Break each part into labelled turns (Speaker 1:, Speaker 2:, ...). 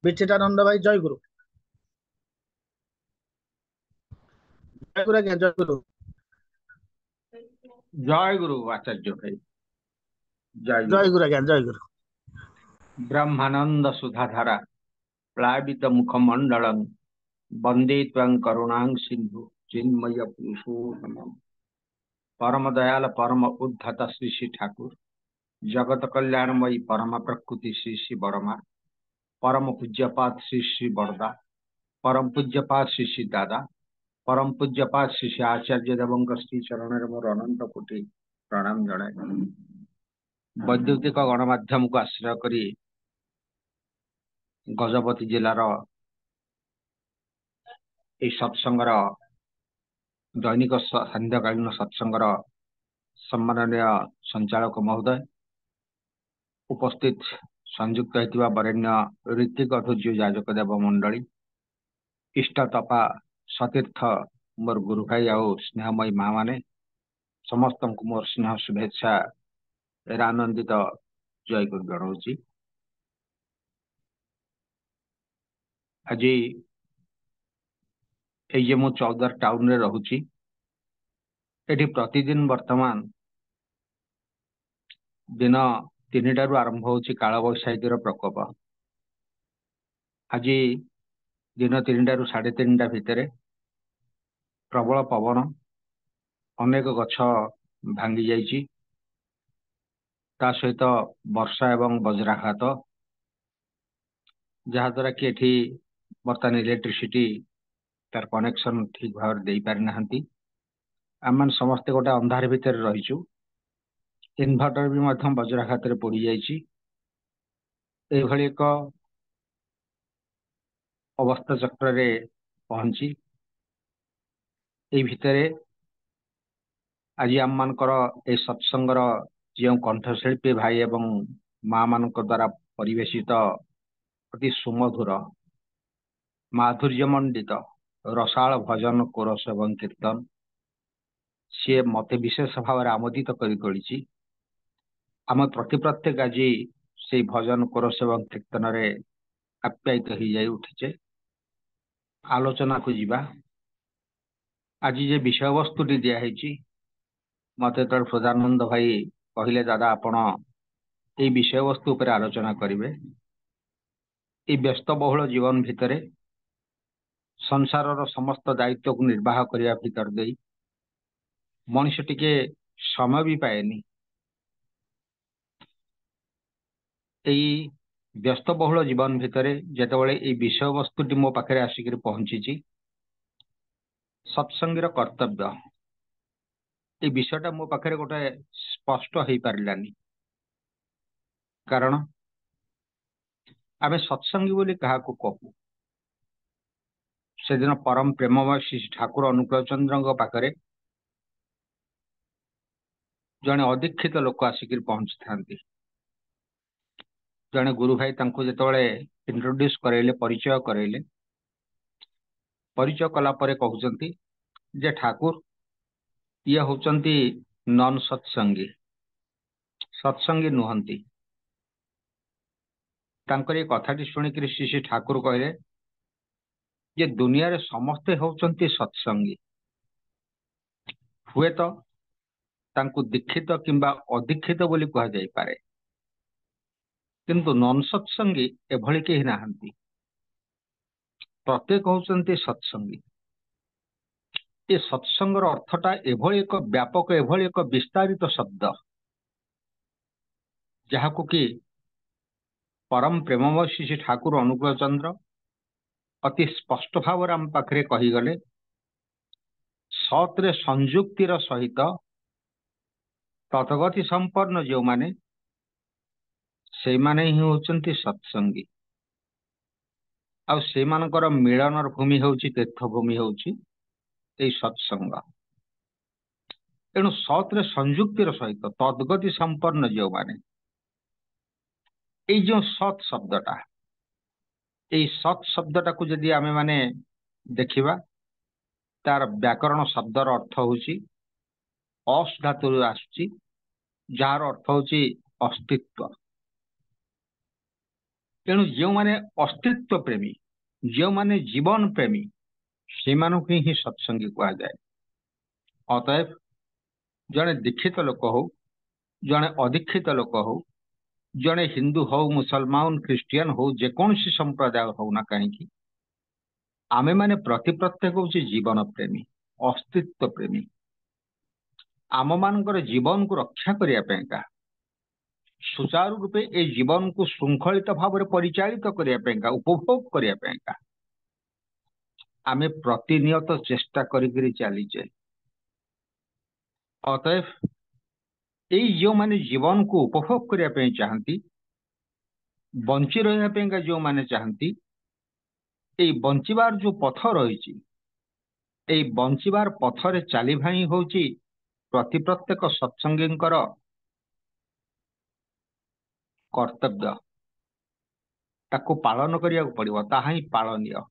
Speaker 1: ବିଚିତାନନ୍ଦ ଭାଇ ଜୟଗୁରୁ। ଜୟଗୁରୁ ଆଜ୍ଞା ଜୟଗୁରୁ।
Speaker 2: जय गुरु आचार्य भाई। जय गुरु।
Speaker 1: ଜୟଗୁରୁ ଆଜ୍ଞା ଜୟଗୁରୁ।
Speaker 2: ब्रह्मानंद सुधाधारा प्लावित मुखमंडलम वंदे त्वं करुणां सिंधु चिन्मय पुरुषोत्तमम्। परम दयाल परम उद्धत श्री श्री ठाकुर जगत कल्याणमयी परम प्रकृति श्री श्री बड़मा परम पूज्यपात श्री श्री बड़दा परम पूज्यपात श्री श्री दादा परम पूज्यपात श्री श्री आचार्य देवଙ୍କ श्री चरण मोर अनंत कोटि प्रणाम जणाए। वैद्युतिक गणमाध्यम को आश्रय करी गजपति जिलार এই ସତ୍ସଙ୍ଗର ଦୈନିକ ସାନ୍ଧ୍ୟକାଳୀନ ସତ୍ସଙ୍ଗର ସମ୍ମାନନୀୟ ସଞ୍ଚାଳକ ମହୋଦୟ, ଉପସ୍ଥିତ ସଂଯୁକ୍ତ ହୋଇଥିବା ବରେଣ୍ୟ ଋତିକ ଅଧୁର୍ଯ୍ୟ ଯାଜକ ଦେବ ମଣ୍ଡଳୀ, ଇଷ୍ଟତପା ସତୀର୍ଥ ମୋର ଗୁରୁ ଭାଇ ଆଉ ସ୍ନେହମୟୀ ମା ମାନେ ସମସ୍ତଙ୍କୁ ମୋର ସ୍ନେହ ଶୁଭେଚ୍ଛା ଆନନ୍ଦିତ ଜୟଗୁରୁ ଜଣାଉଛି। ଆଜି এই যে ମୁଁ ଚୌଦ୍ୱାର ଟାଉନରେ ରହୁଛି, ଏଠି ପ୍ରତିଦିନ ବର୍ତ୍ତମାନ ଦିନ 3ଟାରୁ ଆରମ୍ଭ ହେଉଛି କାଳବୈଶାଖୀର ପ୍ରକୋପ। ଆଜି ଦିନ 3ଟାରୁ 3:30 ଭିତରେ ପ୍ରବଳ ପବନ, ଅନେକ ଗଛ ଭାଙ୍ଗି ଯାଇଛି, ତା ସହିତ ବର୍ଷା ଏବଂ ବଜ୍ରାଘାତ, ଯାହାଦ୍ୱାରା କି ଏଠି ବର୍ତ୍ତମାନ ଇଲେକ୍ଟ୍ରିସିଟି ତାର କନେକ୍ସନ ଠିକ ଭାବରେ ଦେଇପାରି ନାହାନ୍ତି। ଆମେ ସମସ୍ତେ ଗୋଟେ ଅନ୍ଧାର ଭିତରେ ରହିଛୁ। ଇନଭର୍ଟର ବି ମଧ୍ୟ ବଜ୍ରାଘାତରେ ପୋଡ଼ି ଯାଇଛି। ଏଇଭଳି ଏକ ଅବସ୍ଥା ଚକ୍ରରେ ପହଞ୍ଚି ଏଇ ଭିତରେ ଆଜି ଆମମାନଙ୍କର এই ସତ୍ସଙ୍ଗର ଯେଉଁ କଣ୍ଠଶିଳ୍ପୀ ଭାଇ ଏବଂ ମା ମାନଙ୍କ ଦ୍ୱାରା ପରିବେଶିତ ଅତି ସୁମଧୁର ମାଧୁର୍ଯ୍ୟମଣ୍ଡିତ ରସାଳ ଭଜନ କୋରସ ଏବଂ କୀର୍ତ୍ତନ ସିଏ ମତେ ବିଶେଷ ଭାବରେ ଆମୋଦିତ କରି ତୋଳିଛି। ଆମେ ପ୍ରତ୍ୟେକ ଆଜି ସେଇ ଭଜନ କୋରସ ଏବଂ କୀର୍ତ୍ତନରେ ଆପ୍ୟାୟିତ ହେଇଯାଇ ଉଠିଛେ। ଆଲୋଚନାକୁ ଯିବା। ଆଜି ଯେ ବିଷୟବସ୍ତୁଟି ଦିଆହେଇଛି, ମତେ ତଳେ ସଦାନନ୍ଦ ଭାଇ କହିଲେ, ଦାଦା ଆପଣ এই বিষয়বস্তু ଉପରେ ଆଲୋଚନା କରିବେ। এই ବ୍ୟସ୍ତବହୁଳ ଜୀବନ ଭିତରେ ସଂସାରର ସମସ୍ତ ଦାୟିତ୍ୱକୁ ନିର୍ବାହ କରିବା ଭିତରେ ଦେଇ ମଣିଷ ଟିକେ ସମୟ ବି ପାଏନି। এই ବ୍ୟସ୍ତବହୁଳ ଜୀବନ ଭିତରେ ଯେତେବେଳେ এই ବିଷୟବସ୍ତୁଟି ମୋ ପାଖରେ ଆସିକି ପହଞ୍ଚିଛି, ସତ୍ସଙ୍ଗୀର କର୍ତ୍ତବ୍ୟ, এই ବିଷୟଟା ମୋ ପାଖରେ ଗୋଟେ ସ୍ପଷ୍ଟ ହେଇପାରିଲାନି। କାରଣ ଆମେ ସତ୍ସଙ୍ଗୀ ବୋଲି କାହାକୁ କହୁ? ସେଦିନ ପରମ ପ୍ରେମମୟ ଶ୍ରୀ ଠାକୁର ଅନୁକୂଳ ଚନ୍ଦ୍ରଙ୍କ ପାଖରେ ଜଣେ ଅଦୀକ୍ଷିତ ଲୋକ ଆସିକି ପହଞ୍ଚିଥାନ୍ତି। ଜଣେ ଗୁରୁ ଭାଇ ତାଙ୍କୁ ଯେତେବେଳେ ଇଣ୍ଟ୍ରୋଡ୍ୟୁସ କରାଇଲେ, ପରିଚୟ କରାଇଲେ, ପରିଚୟ କଲା ପରେ କହୁଛନ୍ତି ଯେ ଠାକୁର ଇଏ ହଉଛନ୍ତି ନନ୍ ସତ୍ସଙ୍ଗୀ, ସତ୍ସଙ୍ଗୀ ନୁହନ୍ତି। ତାଙ୍କର ଏ କଥାଟି ଶୁଣିକରି ଶ୍ରୀ ଶ୍ରୀ ଠାକୁର କହିଲେ ଯେ ଦୁନିଆରେ ସମସ୍ତେ ହଉଛନ୍ତି ସତ୍ସଙ୍ଗୀ, ହୁଏତ ତାଙ୍କୁ ଦୀକ୍ଷିତ କିମ୍ବା ଅଦୀକ୍ଷିତ ବୋଲି କୁହାଯାଇପାରେ, କିନ୍ତୁ ନନ୍ ସତ୍ସଙ୍ଗୀ ଏଭଳି କେହି ନାହାନ୍ତି। ପ୍ରତ୍ୟେକ ହଉଛନ୍ତି ସତ୍ସଙ୍ଗୀ। ଏ ସତ୍ସଙ୍ଗର ଅର୍ଥଟା ଏଭଳି ଏକ ବ୍ୟାପକ, ଏଭଳି ଏକ ବିସ୍ତାରିତ ଶବ୍ଦ, ଯାହାକୁ କି ପରମ ପ୍ରେମମୟ ଶ୍ରୀ ଠାକୁର ଅନୁକୂଳ ଚନ୍ଦ୍ର ଅତି ସ୍ପଷ୍ଟ ଭାବରେ ଆମ ପାଖରେ କହିଗଲେ। ସତ୍ରେ ସଂଯୁକ୍ତିର ସହିତ ତତଗତି ସମ୍ପନ୍ନ ଯେଉଁମାନେ, ସେଇମାନେ ହିଁ ହଉଛନ୍ତି ସତ୍ସଙ୍ଗୀ। ଆଉ ସେମାନଙ୍କର ମିଳନର ଭୂମି ହେଉଛି, ତୀର୍ଥଭୂମି ହେଉଛି ଏଇ ସତ୍ସଙ୍ଗ। ତେଣୁ ସତ୍ରେ ସଂଯୁକ୍ତିର ସହିତ ତଦ୍ଗତି ସମ୍ପନ୍ନ ଯେଉଁମାନେ, এই ଯେଉଁ ସତ୍ ଶବ୍ଦଟା, এই ସତ୍ ଶବ୍ଦଟାକୁ ଯଦି ଆମେ ମାନେ ଦେଖିବା, ତାର ବ୍ୟାକରଣ ଶବ୍ଦର ଅର୍ଥ ହଉଛି ଅସ୍ ଧାତୁରୁ ଆସୁଛି, ଯାହାର ଅର୍ଥ ହଉଛି ଅସ୍ତିତ୍ୱ। ତେଣୁ ଯେଉଁମାନେ ଅସ୍ତିତ୍ୱ ପ୍ରେମୀ, ଯେଉଁମାନେ ଜୀବନ ପ୍ରେମୀ, ସେମାନଙ୍କୁ ହିଁ ସତ୍ସଙ୍ଗୀ କୁହାଯାଏ। ଅତଏବ ଜଣେ ଦୀକ୍ଷିତ ଲୋକ ହଉ, ଜଣେ ଅଦୀକ୍ଷିତ ଲୋକ ହଉ, ଜଣେ ହିନ୍ଦୁ ହଉ, ମୁସଲମାନ, ଖ୍ରୀଷ୍ଟିଆନ ହଉ, ଯେକୌଣସି ସମ୍ପ୍ରଦାୟ ହଉ ନା କାହିଁକି, ଆମେମାନେ ପ୍ରତ୍ୟେକ ହଉଛି ଜୀବନ ପ୍ରେମୀ, ଅସ୍ତିତ୍ୱ ପ୍ରେମୀ। ଆମମାନଙ୍କର ଜୀବନକୁ ରକ୍ଷା କରିବା ପାଇଁକା, ସୁଚାରୁ ରୂପେ ଏଇ ଜୀବନକୁ ଶୃଙ୍ଖଳିତ ଭାବରେ ପରିଚାଳିତ କରିବା ପାଇଁକା, ଉପଭୋଗ କରିବା ପାଇଁକା ଆମେ ପ୍ରତିନିୟତ ଚେଷ୍ଟା କରିକିରି ଚାଲିଛେ। ଅତଏବ ଏଇ ଯେଉଁମାନେ ଜୀବନକୁ ଉପଭୋଗ କରିବା ପାଇଁ ଚାହାନ୍ତି, ବଞ୍ଚି ରହିବା ପାଇଁକା ଯେଉଁମାନେ ଚାହାନ୍ତି, ଏଇ ବଞ୍ଚିବାର ଯୋଉ ପଥ ରହିଛି, ଏଇ ବଞ୍ଚିବାର ପଥରେ ଚାଲିବା ହିଁ ହଉଛି ପ୍ରତ୍ୟେକ ସତ୍ସଙ୍ଗୀଙ୍କର କର୍ତ୍ତବ୍ୟ। ତାକୁ ପାଳନ କରିବାକୁ ପଡିବ, ତାହା ହିଁ ପାଳନୀୟ।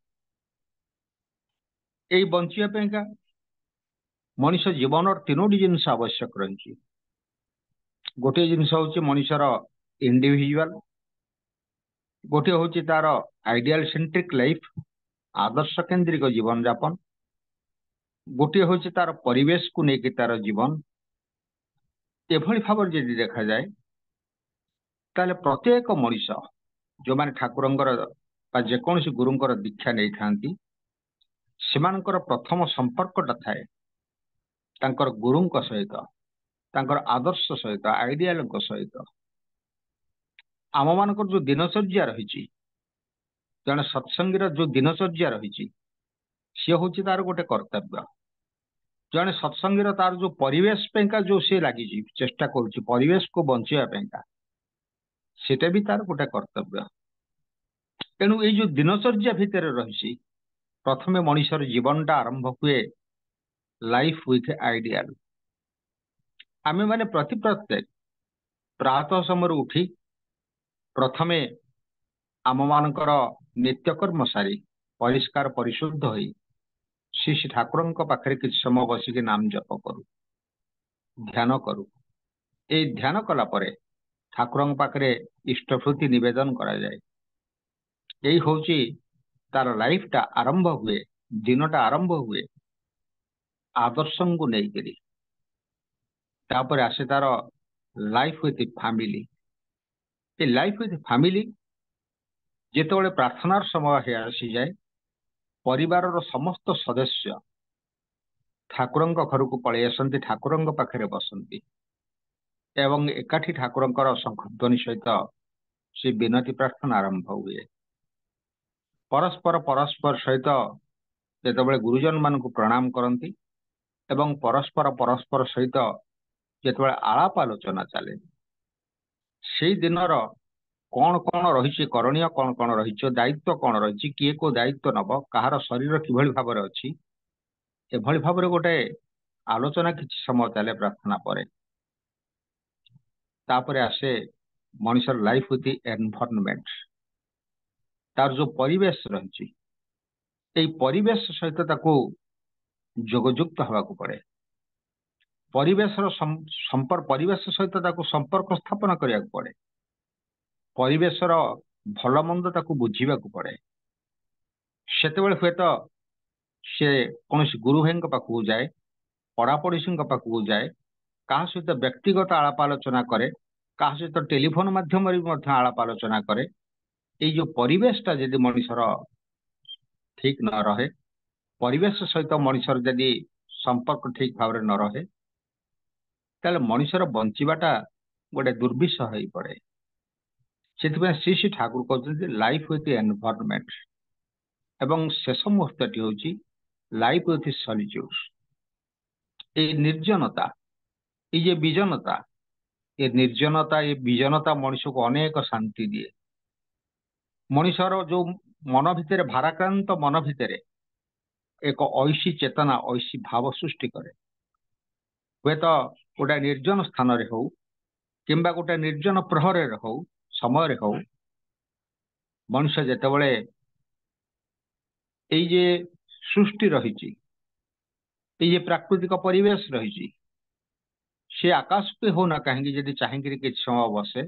Speaker 2: ଏଇ ବଞ୍ଚିବା ପାଇଁକା ମଣିଷ ଜୀବନର ତିନୋଟି ଜିନିଷ ଆବଶ୍ୟକ ରହିଛି। ଗୋଟିଏ ଜିନିଷ ହଉଛି ମଣିଷର ଇଣ୍ଡିଭିଜୁଆଲ, ଗୋଟିଏ ହଉଛି ତାର ଆଇଡିଆଲ ସେଣ୍ଟ୍ରିକ ଲାଇଫ, ଆଦର୍ଶ କେନ୍ଦ୍ରିକ ଜୀବନ ଯାପନ, ଗୋଟିଏ ହଉଛି ତାର ପରିବେଶକୁ ନେଇକି ତାର ଜୀବନ। ଏଭଳି ଭାବରେ ଯଦି ଦେଖାଯାଏ, ତାହେଲେ ପ୍ରତ୍ୟେକ ମଣିଷ ଯୋଉମାନେ ଠାକୁରଙ୍କର ବା ଯେକୌଣସି ଗୁରୁଙ୍କର ଦୀକ୍ଷା ନେଇଥାନ୍ତି, ସେମାନଙ୍କର ପ୍ରଥମ ସମ୍ପର୍କଟା ଥାଏ ତାଙ୍କର ଗୁରୁଙ୍କ ସହିତ, ତାଙ୍କର ଆଦର୍ଶ ସହିତ, ଆଇଡିଆଲଙ୍କ ସହିତ। ଆମମାନଙ୍କର ଯୋଉ ଦିନଚର୍ଯ୍ୟା ରହିଛି, ଜଣେ ସତ୍ସଙ୍ଗୀର ଯୋଉ ଦିନଚର୍ଯ୍ୟା ରହିଛି, ସିଏ ହଉଛି ତାର ଗୋଟେ କର୍ତ୍ତବ୍ୟ। ଜଣେ ସତ୍ସଙ୍ଗୀର ତାର ଯୋଉ ପରିବେଶ ପାଇଁକା ଯୋଉ ସିଏ ଲାଗିଛି, ଚେଷ୍ଟା କରୁଛି ପରିବେଶକୁ ବଞ୍ଚିବା ପାଇଁକା, ସେଟା ବି ତାର ଗୋଟେ କର୍ତ୍ତବ୍ୟ। ତେଣୁ ଏଇ ଯୋଉ ଦିନଚର୍ଯ୍ୟା ଭିତରେ ରହିଛି, ପ୍ରଥମେ ମଣିଷର ଜୀବନଟା ଆରମ୍ଭ ହୁଏ ଲାଇଫ ୱିଥ ଆଇଡିଆଲ। ଆମେ ମାନେ ପ୍ରତ୍ୟେକ ପ୍ରାତଃ ସମୟରୁ ଉଠି ପ୍ରଥମେ ଆମମାନଙ୍କର ନିତ୍ୟକର୍ମ ସାରି ପରିଷ୍କାର ପରିଶୁଦ୍ଧ ହୋଇ ଶ୍ରୀ ଠାକୁରଙ୍କ ପାଖରେ କିଛି ସମୟ ବସିକି ନାମ ଜପ କରୁ, ଧ୍ୟାନ କରୁ। ଏଇ ଧ୍ୟାନ କଲା ପରେ ଠାକୁରଙ୍କ ପାଖରେ ଇଷ୍ଟପୃତି ନିବେଦନ କରାଯାଏ। ଏଇ ହଉଛି ତାର ଲାଇଫଟା ଆରମ୍ଭ ହୁଏ, ଦିନଟା ଆରମ୍ଭ ହୁଏ ଆଦର୍ଶଙ୍କୁ ନେଇକିରି। ତାପରେ ଆସେ ତାର life with family. A life with family ଯେତେବେଳେ ପ୍ରାର୍ଥନାର ସମୟ ଆସିଯାଏ, ପରିବାରର ସମସ୍ତ ସଦସ୍ୟ ଠାକୁରଙ୍କ ଘରକୁ ପଳେଇ ଆସନ୍ତି, ଠାକୁରଙ୍କ ପାଖରେ ବସନ୍ତି ଏବଂ ଏକାଠି ଠାକୁରଙ୍କର ଶଙ୍ଖଧ୍ୱନି ସହିତ ସେ ବିନତି ପ୍ରାର୍ଥନା ଆରମ୍ଭ ହୁଏ। ପରସ୍ପର ସହିତ ଯେତେବେଳେ ଗୁରୁଜନ ମାନଙ୍କୁ ପ୍ରଣାମ କରନ୍ତି ଏବଂ ପରସ୍ପର ସହିତ ଯେତେବେଳେ ଆଳାପ ଆଲୋଚନା ଚାଲେ, ସେଇ ଦିନର କଣ କଣ ରହିଛି କରଣୀୟ, କଣ କଣ ରହିଛି ଦାୟିତ୍ୱ, କଣ ରହିଛି, କିଏ କୋଉ ଦାୟିତ୍ୱ ନବ, କାହାର ଶରୀର କିଭଳି ଭାବରେ ଅଛି, ଏଭଳି ଭାବରେ ଗୋଟେ ଆଲୋଚନା କିଛି ସମୟ ଚାଲେ ପ୍ରାର୍ଥନା ପରେ। ତାପରେ ଆସେ ମଣିଷର ଲାଇଫ ୱିଥ ଏନଭାରନମେଣ୍ଟ। ତାର ଯୋଉ ପରିବେଶ ରହିଛି, ଏଇ ପରିବେଶ ସହିତ ତାକୁ ଯୋଗଯୁକ୍ତ ହେବାକୁ ପଡେ। ପରିବେଶ ସହିତ ତାକୁ ସମ୍ପର୍କ ସ୍ଥାପନ କରିବାକୁ ପଡେ। ପରିବେଶର ଭଲ ମନ୍ଦ ତାକୁ ବୁଝିବାକୁ ପଡେ। ସେତେବେଳେ ହୁଏତ ସେ କୌଣସି ଗୁରୁ ଭାଇଙ୍କ ପାଖକୁ ଯାଏ, ପଡାପଡୋଶୀଙ୍କ ପାଖକୁ ଯାଏ, କାହା ସହିତ ବ୍ୟକ୍ତିଗତ ଆଳାପ ଆଲୋଚନା କରେ, କାହା ସହିତ ଟେଲିଫୋନ ମାଧ୍ୟମରେ ମଧ୍ୟ ଆଳାପ ଆଲୋଚନା କରେ। ଏଇ ଯୋଉ ପରିବେଶଟା ଯଦି ମଣିଷର ଠିକ ନ ରହେ, ପରିବେଶ ସହିତ ମଣିଷର ଯଦି ସମ୍ପର୍କ ଠିକ ଭାବରେ ନ ରହେ, ତାହେଲେ ମଣିଷର ବଞ୍ଚିବାଟା ଗୋଟେ ଦୁର୍ବିଷହ ହେଇ ପଡେ। ସେଥିପାଇଁ ଶ୍ରୀ ଠାକୁର କହୁଛନ୍ତି ଲାଇଫ ୱିଥ ଏନଭାରନମେଣ୍ଟ। ଏବଂ ଶେଷ ମୁହୂର୍ତ୍ତଟି ହଉଛି ଲାଇଫ ୱିଥ ସଲିଚ୍ୟୁଡ। ଏଇ ନିର୍ଜନତା, ଏଇ ଯେ ବିଜନତା, ଏ ନିର୍ଜନତା, ଏ ବିଜନତା ମଣିଷକୁ ଅନେକ ଶାନ୍ତି ଦିଏ। ମଣିଷର ଯୋଉ ମନ ଭିତରେ, ଭାରାକ୍ରାନ୍ତ ମନ ଭିତରେ ଏକ ଐଶୀ ଚେତନା, ଐଶୀ ଭାବ ସୃଷ୍ଟି କରେ। ହୁଏତ ଗୋଟେ ନିର୍ଜନ ସ୍ଥାନରେ ହଉ କିମ୍ବା ଗୋଟେ ନିର୍ଜନ ପ୍ରହରରେ ହଉ, ସମୟରେ ହଉ, ମଣିଷ ଯେତେବେଳେ ଏଇ ଯେ ସୃଷ୍ଟି ରହିଛି, ଏଇ ଯେ ପ୍ରାକୃତିକ ପରିବେଶ ରହିଛି, ସେ ଆକାଶକୁ ହଉନା କାହିଁକି ଯଦି ଚାହିଁକିରି କିଛି ସମୟ ବସେ,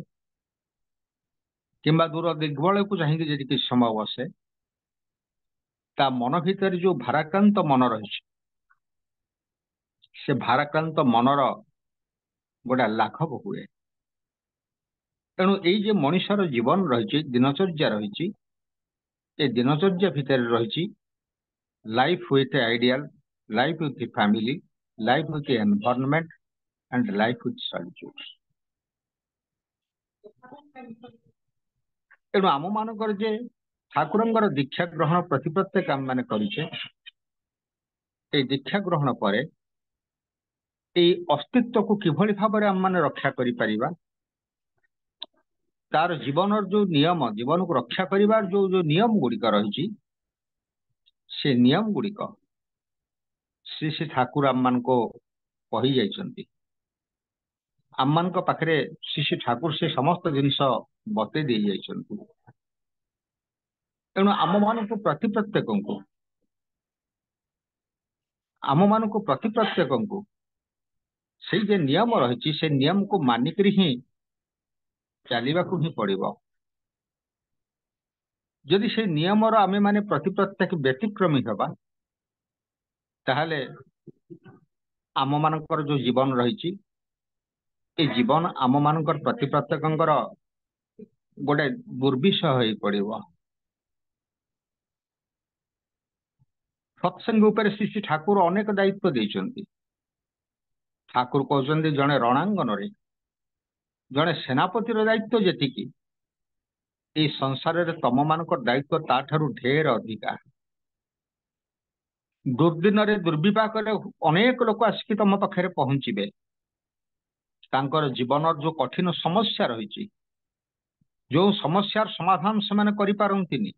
Speaker 2: କିମ୍ବା ଦୂର ଦିଗ୍ବଳୟକୁ ଚାହିଁକି ଯଦି କିଛି ସମୟ ବସେ, ତା ମନ ଭିତରେ ଯୋଉ ଭାରାକ୍ରାନ୍ତ ମନ ରହିଛି, ସେ ଭାରାକ୍ରାନ୍ତ ମନର ଗୋଟେ ଲାଘବ ହୁଏ। ତେଣୁ ଏଇ ଯେ ମଣିଷର ଜୀବନ ରହିଛି, ଦିନଚର୍ଯ୍ୟା ରହିଛି, ଏ ଦିନଚର୍ଯ୍ୟା ଭିତରେ ରହିଛି life with ideal, life with family, life with environment and life with solitude. ତେଣୁ ଆମ ମାନଙ୍କର ଯେ ଠାକୁରଙ୍କର ଦୀକ୍ଷା ଗ୍ରହଣ ପ୍ରତି ପ୍ରତ୍ୟେକ ଆମେ ମାନେ କରିଛେ, এই ଦୀକ୍ଷା ଗ୍ରହଣ ପରେ ଏଇ ଅସ୍ତିତ୍ୱକୁ କିଭଳି ଭାବରେ ଆମେ ମାନେ ରକ୍ଷା କରିପାରିବା, ତାର ଜୀବନର ଯୋଉ ନିୟମ, ଜୀବନକୁ ରକ୍ଷା କରିବାର ଯୋଉ ଯୋଉ ନିୟମ ଗୁଡିକ ରହିଛି, ସେ ନିୟମ ଗୁଡିକ ଶ୍ରୀ ଶ୍ରୀ ଠାକୁର ଆମମାନଙ୍କୁ କହି ଯାଇଛନ୍ତି। ଆମମାନଙ୍କ ପାଖରେ ଶ୍ରୀ ଶ୍ରୀ ଠାକୁର ସେ ସମସ୍ତ ଜିନିଷ ବତେଇ ଦେଇ ଯାଇଛନ୍ତି। ତେଣୁ ଆମମାନଙ୍କୁ ପ୍ରତି ପ୍ରତ୍ୟେକଙ୍କୁ ସେଇ ଯେ ନିୟମ ରହିଛି, ସେ ନିୟମକୁ ମାନିକରି ହିଁ ଚାଲିବାକୁ ହିଁ ପଡିବ। ଯଦି ସେ ନିୟମର ଆମେ ମାନେ ପ୍ରତି ପ୍ରତ୍ୟେକ ବ୍ୟତିକ୍ରମୀ ହେବା, ତାହେଲେ ଆମ ମାନଙ୍କର ଯୋଉ ଜୀବନ ରହିଛି, ଏ ଜୀବନ ଆମ ମାନଙ୍କର ପ୍ରତି ପ୍ରତ୍ୟେକଙ୍କର ଗୋଟେ ଦୁର୍ବିଷହ ହେଇ ପଡିବ। ସତ୍ସଙ୍ଗ ଉପରେ ଶ୍ରୀ ଶ୍ରୀ ଠାକୁର ଅନେକ ଦାୟିତ୍ୱ ଦେଇଛନ୍ତି। ଠାକୁର କହୁଛନ୍ତି ଜଣେ ରଣାଙ୍ଗନରେ ଜଣେ ସେନାପତିର ଦାୟିତ୍ୱ ଯେତିକି, ଏଇ ସଂସାରରେ ତମ ମାନଙ୍କର ଦାୟିତ୍ୱ ତାଠାରୁ ଢେର ଅଧିକା। ଦୁର୍ଦିନରେ ଦୁର୍ବିପାକରେ ଅନେକ ଲୋକ ଆସିକି ତମ ପାଖରେ ପହଞ୍ଚିବେ। ତାଙ୍କର ଜୀବନର ଯୋଉ କଠିନ ସମସ୍ୟା ରହିଛି, ଯୋଉ ସମସ୍ୟାର ସମାଧାନ ସେମାନେ କରିପାରନ୍ତିନି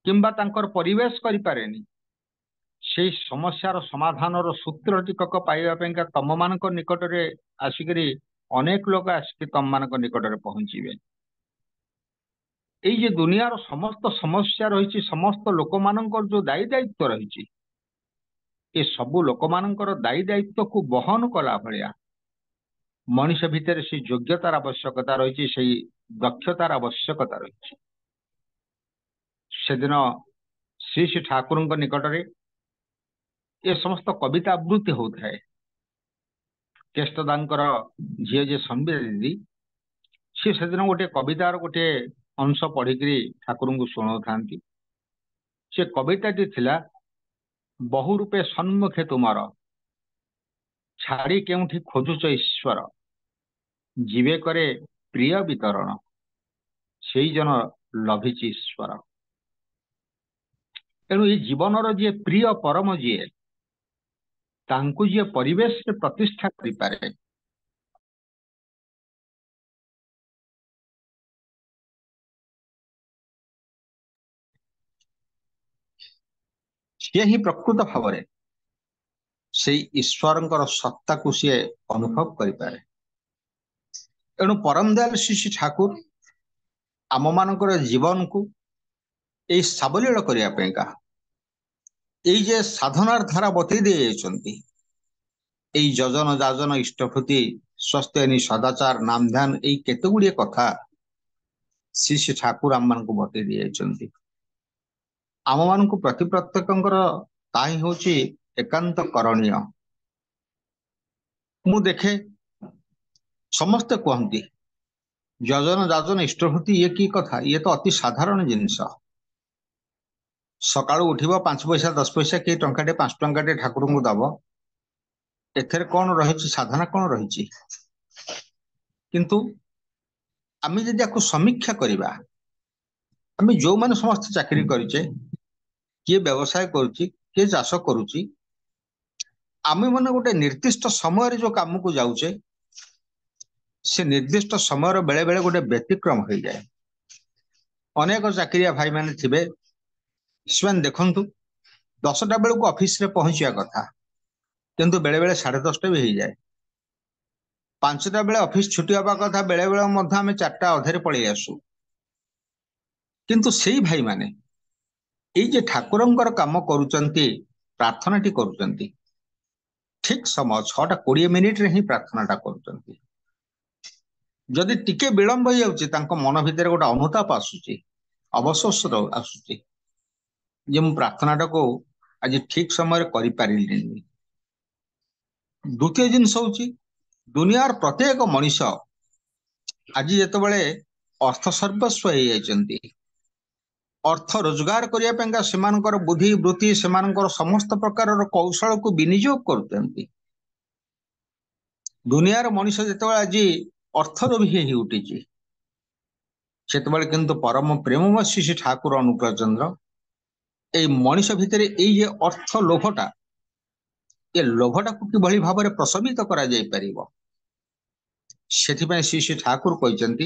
Speaker 2: କିମ୍ବା ତାଙ୍କର ପରିବେଶ କରିପାରେନି, ସେଇ ସମସ୍ୟାର ସମାଧାନର ସୂତ୍ର ଟିକକ ପାଇବା ପାଇଁକା ତମ ମାନଙ୍କ ନିକଟରେ ଆସିକରି ଅନେକ ଲୋକ ଆସିକି ତମ ମାନଙ୍କ ନିକଟରେ ପହଞ୍ଚିବେ। ଏଇ ଯେ ଦୁନିଆର ସମସ୍ତ ସମସ୍ୟା ରହିଛି, ସମସ୍ତ ଲୋକମାନଙ୍କର ଯୋଉ ଦାୟୀ ଦାୟିତ୍ୱ ରହିଛି, ଏ ସବୁ ଲୋକମାନଙ୍କର ଦାୟୀ ଦାୟିତ୍ୱକୁ ବହନ କଲା ଭଳିଆ ମଣିଷ ଭିତରେ ସେଇ ଯୋଗ୍ୟତାର ଆବଶ୍ୟକତା ରହିଛି, ସେଇ ଦକ୍ଷତାର ଆବଶ୍ୟକତା ରହିଛି। ସେଦିନ ଶ୍ରୀ ଶ୍ରୀ ଠାକୁରଙ୍କ ନିକଟରେ ଏ ସମସ୍ତ କବିତା ଆବୃତ୍ତି ହଉଥାଏ। କେଷ୍ଟଦାଙ୍କର ଝିଅ ଯେ ସମ୍ବିତ ଦିଦି, ସେ ସେଦିନ ଗୋଟେ କବିତାର ଗୋଟେ ଅଂଶ ପଢିକିରି ଠାକୁରଙ୍କୁ ଶୁଣାଉଥାନ୍ତି। ସେ କବିତାଟି ଥିଲା, ବହୁ ରୂପେ ସମ୍ମୁଖେ ତୁମର, ଛାଡ଼ି କେଉଁଠି ଖୋଜୁଛ ଈଶ୍ୱର, ଯିବେ କରେ ପ୍ରିୟ ବିତରଣ, ସେଇ ଜନ ଲଭିଛି ଈଶ୍ୱର। ତେଣୁ ଏଇ ଜୀବନର ଯିଏ ପ୍ରିୟ ପରମ ଯିଏ, ତାଙ୍କୁ ଯିଏ ପରିବେଶରେ ପ୍ରତିଷ୍ଠା କରିପାରେ, ସିଏ ହିଁ ପ୍ରକୃତ ଭାବରେ ସେଇ ଈଶ୍ୱରଙ୍କର ସତ୍ତାକୁ ସିଏ ଅନୁଭବ କରିପାରେ। ତେଣୁ ପରମ ଦୟାଲ ଶ୍ରୀ ଶ୍ରୀ ଠାକୁର ଆମ ମାନଙ୍କର ଜୀବନକୁ ଏଇ ସାବଲୀଳ କରିବା ପାଇଁକା ଏଇ ଯେ ସାଧନାର ଧାରା ବତେଇ ଦେଇଯାଇଛନ୍ତି, ଏଇ ଯଜନ ଯାଜନ ଇଷ୍ଟପତି ସ୍ୱସ୍ତିନି ସଦାଚାର ନାମ ଧ୍ୟାନ, ଏଇ କେତେ ଗୁଡିଏ କଥା ଶ୍ରୀ ଶ୍ରୀ ଠାକୁର ଆମ ମାନଙ୍କୁ ବତେଇ ଦେଇଯାଇଛନ୍ତି। ଆମ ମାନଙ୍କୁ ପ୍ରତି ପ୍ରତ୍ୟେକଙ୍କର ତାହା ହିଁ ହଉଛି ଏକାନ୍ତ କରଣୀୟ। ମୁଁ ଦେଖେ ସମସ୍ତେ କୁହନ୍ତି ଯଜନ ଯାଜନ ଇଷ୍ଟପତି, ଇଏ କି କଥା, ଇଏ ତ ଅତି ସାଧାରଣ ଜିନିଷ। ସକାଳୁ ଉଠିବ, 5 ପଇସା 10 ପଇସା କି ଟଙ୍କାଟେ 5 ଟଙ୍କାଟେ ଠାକୁରଙ୍କୁ ଦବ, ଏଥିରେ କଣ ରହିଛି, ସାଧନା କଣ ରହିଛି? କିନ୍ତୁ ଆମେ ଯଦି ଆକୁ ସମୀକ୍ଷା କରିବା, ଆମେ ଯୋଉମାନେ ସମସ୍ତେ ଚାକିରି କରିଛେ, କିଏ ବ୍ୟବସାୟ କରୁଛି, କିଏ ଚାଷ କରୁଛି, ଆମେ ମାନେ ଗୋଟେ ନିର୍ଦ୍ଦିଷ୍ଟ ସମୟରେ ଯୋଉ କାମକୁ ଯାଉଛେ, ସେ ନିର୍ଦ୍ଦିଷ୍ଟ ସମୟର ବେଳେ ବେଳେ ଗୋଟେ ବ୍ୟତିକ୍ରମ ହେଇଯାଏ। ଅନେକ ଚାକିରିଆ ଭାଇ ମାନେ ଥିବେ, ସେମାନେ ଦେଖନ୍ତୁ 10ଟା ବେଳକୁ ଅଫିସରେ ପହଞ୍ଚିବା କଥା, କିନ୍ତୁ ବେଳେ ବେଳେ 10:30 ବି ହେଇଯାଏ। 5ଟା ବେଳେ ଅଫିସ ଛୁଟି ହେବା କଥା, ବେଳେ ବେଳେ ମଧ୍ୟ ଆମେ 4ଟା ଅଧେରେ ପଳେଇ ଆସୁ। କିନ୍ତୁ ସେଇ ଭାଇମାନେ ଏଇ ଯେ ଠାକୁରଙ୍କର କାମ କରୁଛନ୍ତି, ପ୍ରାର୍ଥନାଟି କରୁଛନ୍ତି, ଠିକ ସମୟ 6ଟା 20 ମିନିଟରେ ହିଁ ପ୍ରାର୍ଥନାଟା କରୁଛନ୍ତି। जदि टिके विलंब हो जाउची तांको मन भितर गोटे अनुताप आसुची अवशोष आसुची जे मु प्रार्थनाटा को आज ठीक समय करि पारिलिनी। द्वितीय जिनस होची दुनियार प्रत्येक मनीष आज जेतेबेले अर्थ सर्वस्व हो जाइछन्ती अर्थ रोजगार करिया पेंगा सेमानकर बुद्धि वृत्ति सेमानकर समस्त प्रकार कौशल को विनियोग करते दुनियार मनीष जेतेबेले आज अर्थ लोभी हो उठी सेतेबेले किंतु परम प्रेममय श्री ठाकुर अनुकूल चंद्र ए मनीष भितर ये अर्थ लोभटा ये लोभटा को किभली भाव में प्रशमित करा जाय परिबो सेथिपय श्री श्री ठाकुर कहते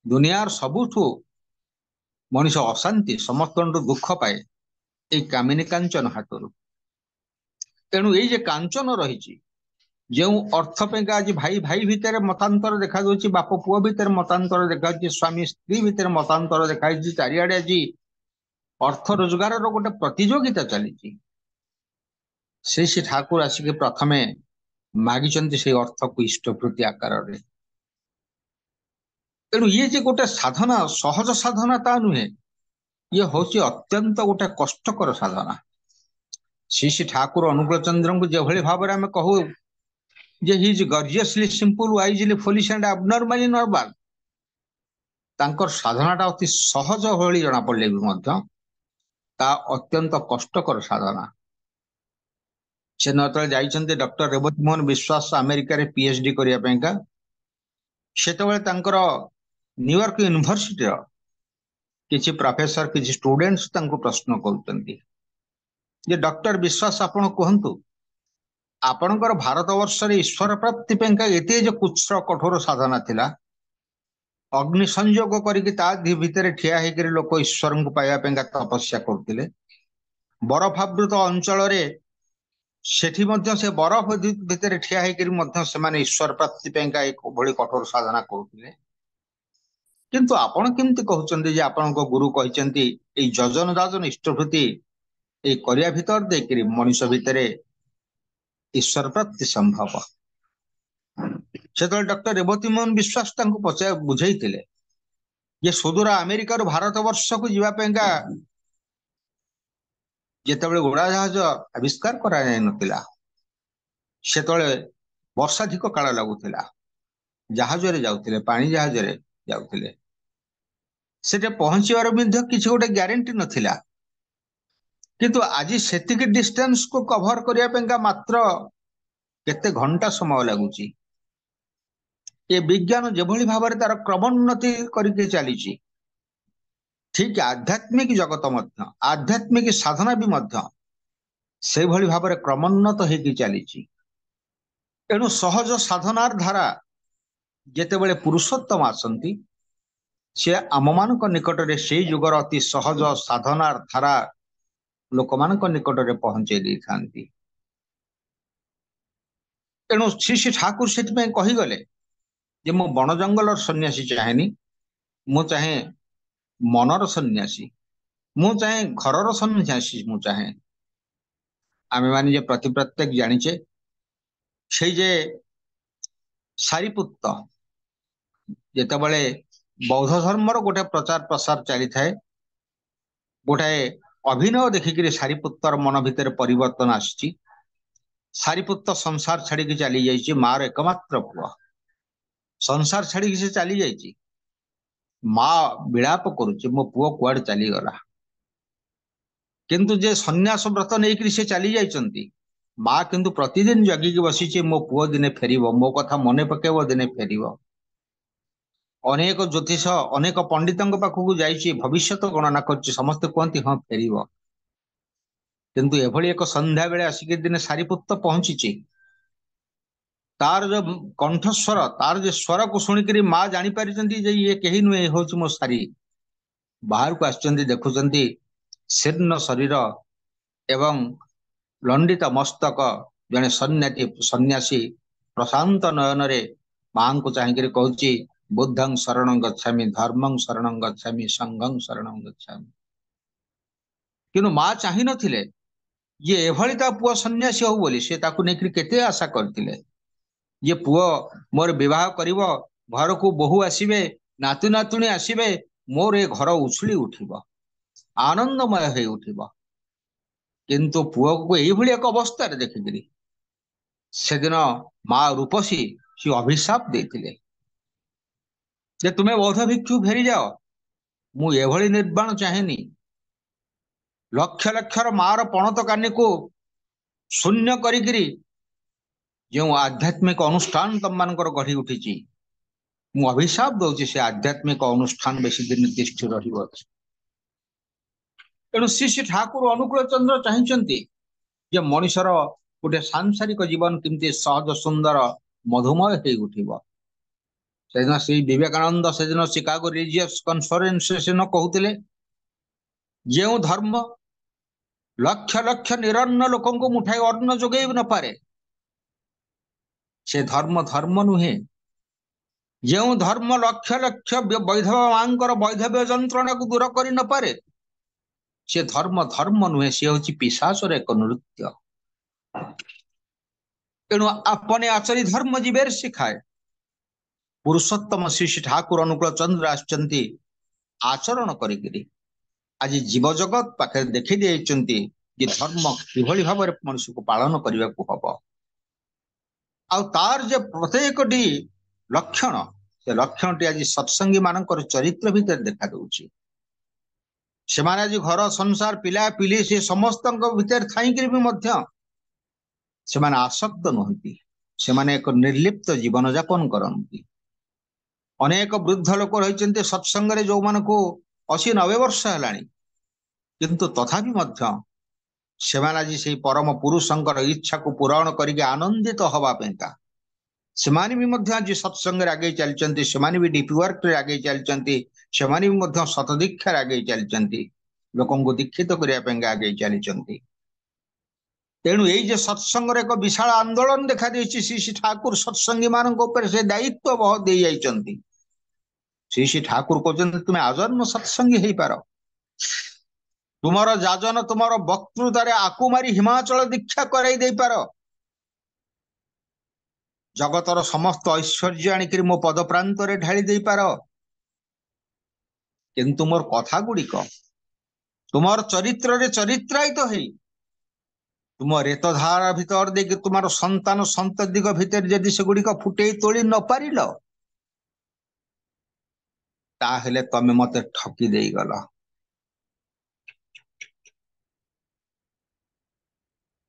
Speaker 2: दुनियार सबुठु मनीष अशांति समस्त दुख पाए ये कामिनी कांचन हाथर तेणु ये कांचन रही जो अर्थ पे आज भाई भाई भितर मतांतर देखा बाप पुओ भितर मतांतर देखा स्वामी स्त्री भितर मतांतर देखा चारिआडे आज अर्थ रोजगार गोटे प्रतियोगिता चली श्री ठाकुर आसिक प्रथमे मागिचंती से अर्थ को इष्टप्रति आकार रे तेणु ये जे गोटे साधना सहज साधना ता नुहे ये हूँ अत्यंत गोटे कष्टकर साधना श्री श्री ठाकुर अनुकूल चंद्र को जो भाव में आम कहू जे he is gorgeously simple wisely foolish and abnormally normal तांकर साधनाटा अति सहज भली जना पड़ले भी मध्य ता अत्यंत कष्टकर साधना से नतले जाइछन्ते डॉक्टर रेवती मोहन विश्वास अमेरिका रे पीएचडी करिया पेंका सेतबेले तांकर न्यूयॉर्क यूनिवर्सिटी रो किछि प्रोफेसर किछि स्टूडेंट्स तांको प्रश्न करतंती जे डॉक्टर विश्वास आपण कहंतु आपणकर भारतवर्ष रे ईश्वर प्राप्ति पेंका एते जे कुछ कठोर साधना थिला अग्नि संयोग करिकि ता भितर ठिया हेकरी लोक ईश्वर को पाइबा पेंका तपस्या करथिले बरफावृत अंचल रे सेठी मध्य से बरफ भितर ठिया हेकरी मध्य से माने ईश्वर प्राप्ति पेंका एक भली कठोर साधना करथिले किंतु आपण केमति कहउचंदी जे आपणको गुरु कहिचंती ए जजन दाजन इष्टप्रति ए करिया भितर देखिरी मनुष्य भितरे ईश्वर प्राप्ति संभव से डॉक्टर रेवती मोहन विश्वास पचार बुझे ये सुदूर अमेरिका भारत वर्ष को जीवापेगा जिते उड़ाजाहाज आविष्कार करा से वर्षाधिक काल लगुला जहाज जाऊे पानी जहाज जाऊे से पहुंचार किसी गोटे ग्यारंटी नथिला किंतु आज से डिस्टेंस को कवर करने मात्र केते घंटा समय लगुची ये विज्ञान जो भाव में तार क्रमोन्नति करके चली ठीक आध्यात्मिक जगत मध्य आध्यात्मिक साधना भी मध्य से भली भाव में क्रमोन्नत होगी चली एणु सहज साधनार धारा जेतेबेले पुरुषोत्तम आसंती से आम मान निकट में से युगर अति सहज साधनार धारा लोक मान निकट में पहुंचे दी थांती तेणु श्री श्री ठाकुर से कहीगले जे मु बण जंगल सन्यासी चाहेनी मु चाहे मनर सन्यासी मु चाहे घर सन्यासी मु चाहे आमे माने जे प्रति प्रत्येक जानिचे से जे सारिपुत्त जेतेबेले बौद्ध धर्मर गोटे प्रचार प्रसार चली थाए गोटे अभिनय देखिक सारिपुत्तर मन भितर परिवर्तन आसी सारिपुत्त संसार छाड़ी चली जाइए मार एकमात्र पुआ संसार छाड़ी से चली जाइए माँ विलाप करुचे मो पुओ कुआड़ चलीगला किंतु जे सन्यास व्रत नहीं से चली जाइए माँ किंतु प्रतिदिन जगिकी बसी मो पुओ दिने फेरिबो मो कथा मने पकेबो दिने फेरिबो अनेक ज्योतिष अनेक पंडितों पाखक जाइए भविष्य गणना कर समस्ते कहती हाँ फेरिबो किंतु एभली एक संध्या बेले आसिक दिने सारिपुत्त पहुंची तार जो कंठस्वर तार जो स्वर को शुणिक माँ जापारी ये कही नुहे हूँ मो सारी बाहर को आसुच्च देखुंट शीर्ण शरीर एवं लंडित मस्तक जड़े सन्यासी प्रशांत नयन रे माँ को चाहिए कहूँ बुद्धं शरणं गच्छामि धर्मं शरणं गच्छामि संघं शरणं गच्छामि किंतु माँ चाहि नथिले ये एभली ता पुआ सन्यासी हो बोली से ताकू नेकरी केते आशा करथिले ये पुओ मोर विवाह करिवो घर को बहु आसबे नातु नातुणी आसबे मोर ए घर उछुली उठिब आनंदमय हो उठिब किंतु पुओ को यही एक अवस्था देखिकी से दिन माँ रूपसी सी अभिशाप देथिले जे तुम्हें बौद्ध भिक्षु फेरी जाओ मु एभली निर्वाण चाहेनी लक्ष लक्षर मार पणत कानी को शून्य करिकिरी जो आध्यात्मिक अनुष्ठान तुम मानकर गढ़ी उठी मु अभिशाप दौची से आध्यात्मिक अनुष्ठान बेसी दिन तिष्ठि रहिबो तेणु श्री श्री ठाकुर अनुकूल चंद्र चाहते जे मनुष्यर गोटे सांसारिक जीवन केमती सहज सुंदर मधुमय हो उठिब से दिन श्री विवेकानंद से दिन शिकागो रिलीजियस कॉन्फ्रेंस से कहते जो धर्म लक्ष लक्ष निरन्न लोक मुठाई अन्न जोगे न पारे से धर्म धर्म नुहे जो धर्म लक्ष लक्ष वैधव मांकर वैधव्य जंत्रणा को दूर कर न पारे से धर्म धर्म नुहे सी हूँ पिशाचर एक नृत्य तेणु अपने आचरी धर्म जीवे शिखाए पुरुषोत्तम श्री श्री ठाकुर अनुकूल चंद्र आसचंती आचरण करी आज जीव जगत पाखे देखी देइचंती कि धर्म किभली भाव मनुष्य को पालन करने को हब आर जे प्रत्येक लक्षण से लक्षण टी आज सत्संगी मानकर चरित्र भितर देखा दूची से आज घर संसार पिला पिली से समस्त भितर थी से आसक्त नुहति से एक निर्लिप्त जीवन यापन करती अनेक वृद्ध लोक रही सत्संग जो मान को 80-90 वर्ष है किंतु तथापि से आज से परम पुरुषंकर इच्छा को पूरण करके आनंदित हवापेका से आज सत्संग आगे चलती से भी डीपी वर्क आगे चलती से शतदीक्षा आगे चलती लोक दीक्षित करने आगे चलती तेणु ये सत्संग एक विशाल आंदोलन देखा श्री श्री ठाकुर सत्संगी मान से दायित्व बहुत दे जाइछंती श्री श्री ठाकुर कहते तुम्हें आजन्म सत्संगी हो पार तुमर जाजन तुमर वक्तृतार आकु मारी हिमाचल दीक्षा कराई दे पार जगतर समस्त ऐश्वर्य आणिक मो पद प्रांत ढाली दे पार किंतु मोर कथा गुड़िक तुमर चरित्र चरित्रायित हो तुम रेतधारा भितर दे तुम संतान संतति भितर जदि से गुड़िक फुटे तोली न पारिल ताहेले तमे मते ठकी देई गल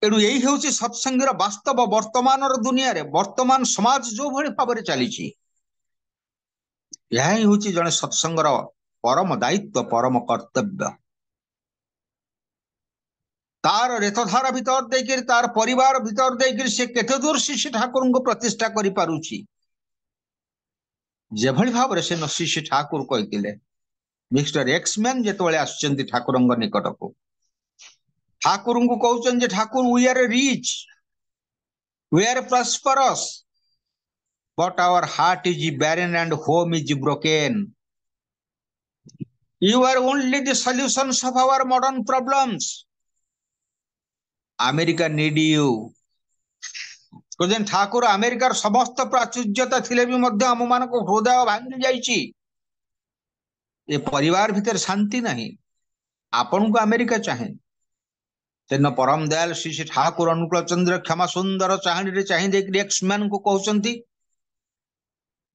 Speaker 2: तेणु यही हूँ सत्संगीर वास्तव वर्तमान दुनिया रे वर्तमान समाज जो भली भाव चली यही हूँ जड़े सत्संगर परम दायित्व परम कर्तव्य तार रेतधारा भितर देकर तार परिवार भितर देकर से केते दूर श्री ठाकुर को प्रतिष्ठा करि पारुछि जेभली भाव से श्री ठाकुर कहते मिस्टर एक्समैन जेतबेले आसुचंती ठाकुर निकट को ठाकुर को कहते Thakur we are rich we are prosperous but our heart is barren and home is broken you are only the solutions of our modern problems America need you कहते ठाकुर अमेरिकार समस्त प्राचुर्यता थिले भी मध्य आम मान हृदय भांगी जाइछि ए परिवार भीतर शांति नहीं आपण को अमेरिका चाहे तेन परम दयाल श्री श्री ठाकुर अनुकूल चंद्र क्षमा सुंदर चाहणी चाहे एक्समैन को कहते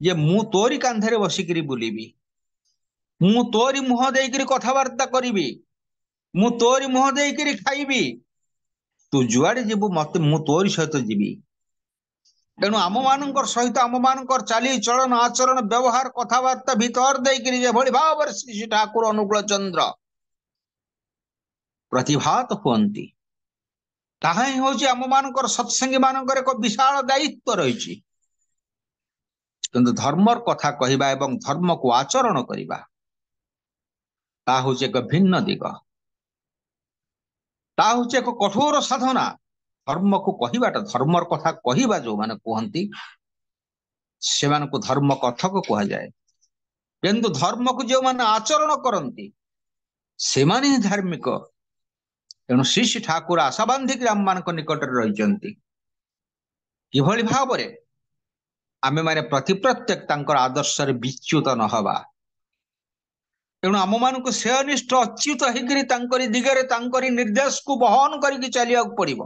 Speaker 2: जे मु तोरी कांधे बसिकी बुलबी मु तोरी मुह देकर कथबार्ता करी मु तोरी मुह देकर खाइबी तू जुआड़े जीवु मत मु तोरी सहित जीवी तेणु आम मान सहित आम मान चाली चलन आचरण व्यवहार कथबार्ता भितर देकर भाव श्री श्री ठाकुर अनुकूल चंद्र प्रतिभात हुंती ताहा ही हूँ आम मान सत्संगी मान एक विशाल दायित्व रही किंतु धर्मर कथा कहवा एवं धर्म को आचरण करवा ता हूँ एक भिन्न दिग ता हूँ एक कठोर साधना धर्म को कहवाटा धर्मर कथा कहवा जो माने कहती से धर्म कथक कह जाए किंतु धर्म को जो माने आचरण करती से ही धार्मिक तेणु श्री श्री ठाकुर आशा बांधिक आम मान निकट रही किभली भाव आमे माने प्रति प्रत्येक तांकर आदर्श रे विच्युत न हवा तेणु आम मान को से अनिष्ठ अच्युत होकर तांकरी दिगरे तांकरी निर्देश को बहन करके चलिया पड़िबो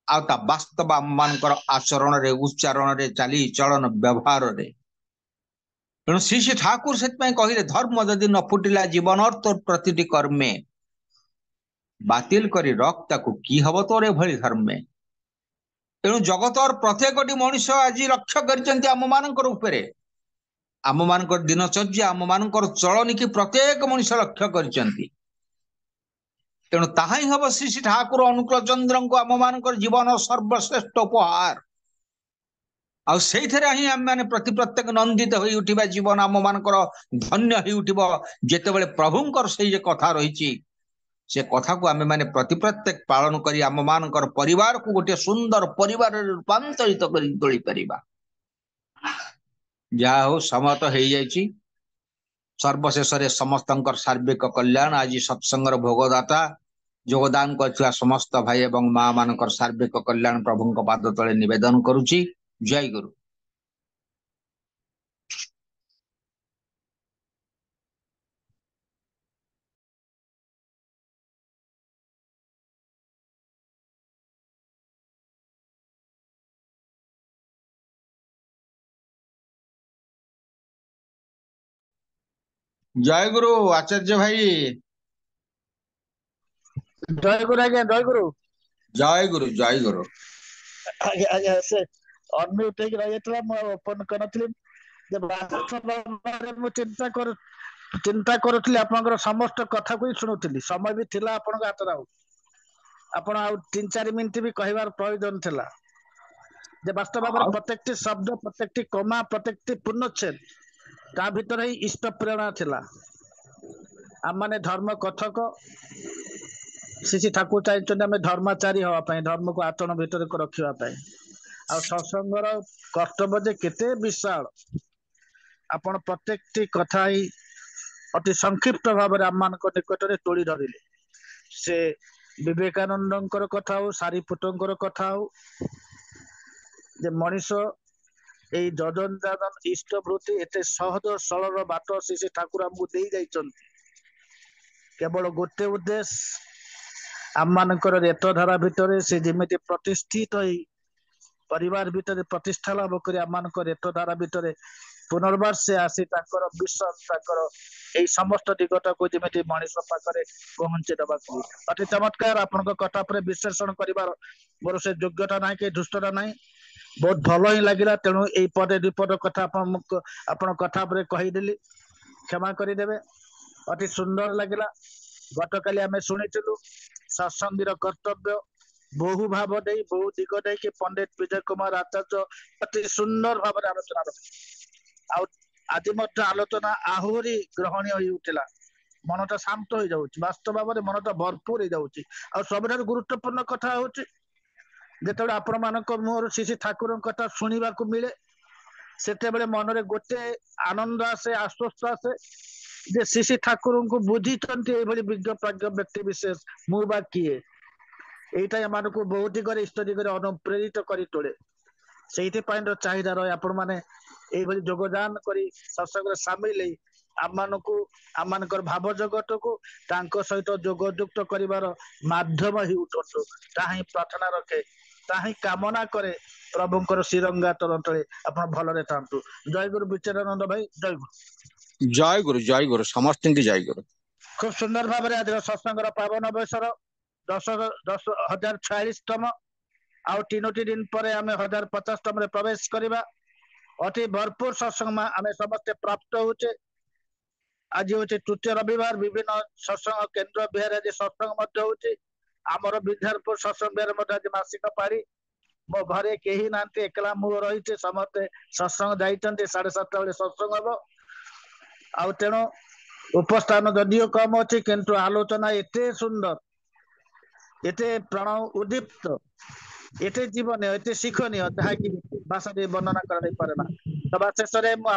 Speaker 2: आउ ता वास्तव आम मानकर आचरण रे उच्चारण रे चाली चलन व्यवहार रे तेणु श्री श्री ठाकुर से कहले धर्म जदि न फुटिला जीवन अर्थ प्रतिटी कर्मे बातिल करी रख ताकू की हब तोर एभली धर्मे तेणु जगतर प्रत्येकटी मनुष्य आज लक्ष्य कर आम मानकर उपरे आम मानकर दिनचर्या आम मानकर चलनी की प्रत्येक मनुष्य लक्ष्य कर तेणु ताहा ही हम श्री श्री ठाकुर अनुकूल चंद्र को आम मानकर जीवन सर्वश्रेष्ठ उपहार आउ से आम मैंने प्रति प्रत्येक नंदित हो उठा जीवन आम मानकर धन्य हो उठिब जेतेबेले प्रभुंकर से कथा रही से कथा को आम मैंने प्रति प्रत्येक पालन करी आम मानकर परिवार को गोटे सुंदर परिवार रूपांतरित कर तोली परिबा जहा हो समय तो हो जाइए सर्वशेष समस्त सार्विक कल्याण आज सत्संगर भोगदाता योगदान कर समस्त भाई एवं माँ मानकर सार्विक कल्याण प्रभु पाद तले निवेदन करुची जय गुरु। जय गुरु आचार्य भाई
Speaker 1: जय गुरु आज्ञा जय गुरु
Speaker 2: जय गुरु जय गुरु
Speaker 1: आज्ञा आज्ञा से अनम्यूट होके रही जातला म ओपन करनथली जे वास्तव में चिंता करुथली आपनकर समस्त कथा को सुनुथली समय भी थिला आपनक हाथ राउ आपण आ 3-4 मिनिट भी कहबार प्रयोजन थिला जे वास्तव में प्रत्येकटी शब्द प्रत्येकटी कमा प्रत्येकटी पूर्णच्छेद ता भीतर ही इष्ट प्रेरणा थिला आम माने धर्म कथक श्री ठाकुर चाहिए आम धर्माचारी हाँपाई धर्म को आचरण भितर रखापी आ सत्संगर कर्तव्य जे केते विशाल आपण प्रत्येक कथा ही अति संक्षिप्त भाव आम मान निकट में तोड़ी धरिले से विवेकानंद कथा हो सारीपुटर कथा हो जे मनीष यही जजन जाजन इष्ट वृत्ति एते सहज सरल बाट श्री ठाकुर आमको दे जाइछन्ति केवल गोटे उद्देश्य आम मानकर रेतधारा भितर से जमी प्रतिष्ठित परिवार भितर प्रतिष्ठा लाभ कर आम मानकर रेतधारा भितर पुनर्बार से आसी विश्व यही समस्त दिगटा को जमी मनीष पाखे पहुंचे दबा अति चमत्कार आपण कथा पर विश्लेषण कर मोर से योग्यता ना कि दुष्टता ना बहुत भल ही लगे तेणु यही पदे दुपद कथा आपण कथा पर कहीदेली क्षमा करदेवे अति सुंदर लगे गतकाली आम शुणु सत्संगीर कर्तव्य बहु भाव दे बहु दिग दे कि पंडित विजय कुमार आचार्य अति सुंदर भाव आलोचना रखी आज आलोचना आहुरी ग्रहणीय होता मनटा शांत हो जाऊँ वास्तव भाव में मनटा भरपूर हो जाऊँ सब गुरुत्वपूर्ण कथा हूँ जिते आपण मान मुहर श्री ठाकुर कथा शुणा मिले से मन में गोटे आनंद आसे आश्वस्त आसे जे श्री ठाकुर को बुझी विज्ञ प्राज्ञ व्यक्ति विशेष मुबा किए यहीटा मान को बहुत दिगरे इष्ट दिगरे अनुप्रेरित कर तोड़े से चाहिदा रहे आपण मैंने योगदान कर सत्संग सामिल आम भाव जगत को सहित जोगयुक्त कर माध्यम ही उठु ताही प्रार्थना रखे ताही कामना करे प्रभुंकर श्रीरंगा तरण तले आप भलरे थांतु जय गुरु विचारानंद भाई
Speaker 2: जय गुरु समस्त की जय गुरु
Speaker 1: खूब सुंदर भाव में आज सत्संग पावन अवसर 10,046तम आउ 3 दिन पर आम 1050तम प्रवेश करवा अति भरपूर सत्संग आम समस्ते प्राप्त होचे आज हूँ तृतीय रविवार विभिन्न सत्संग केन्द्र विहार आज सत्संग होचे आमर विद्यारपुर सत्संग विहार आज मासिक पाड़ी मो घरे कहीं ना एकला मु रही समस्ते सत्संग जाइए 7:30 बेले सत्संग हम आउ तेणु उपस्थान जदियो कम अच्छी किंतु आलोचना एते सुंदर एते प्राण उदीप्त एते जीवन एते शिक्षणीय जहाँकि भाषा दे वर्णना कर पारे ना सभा शेष में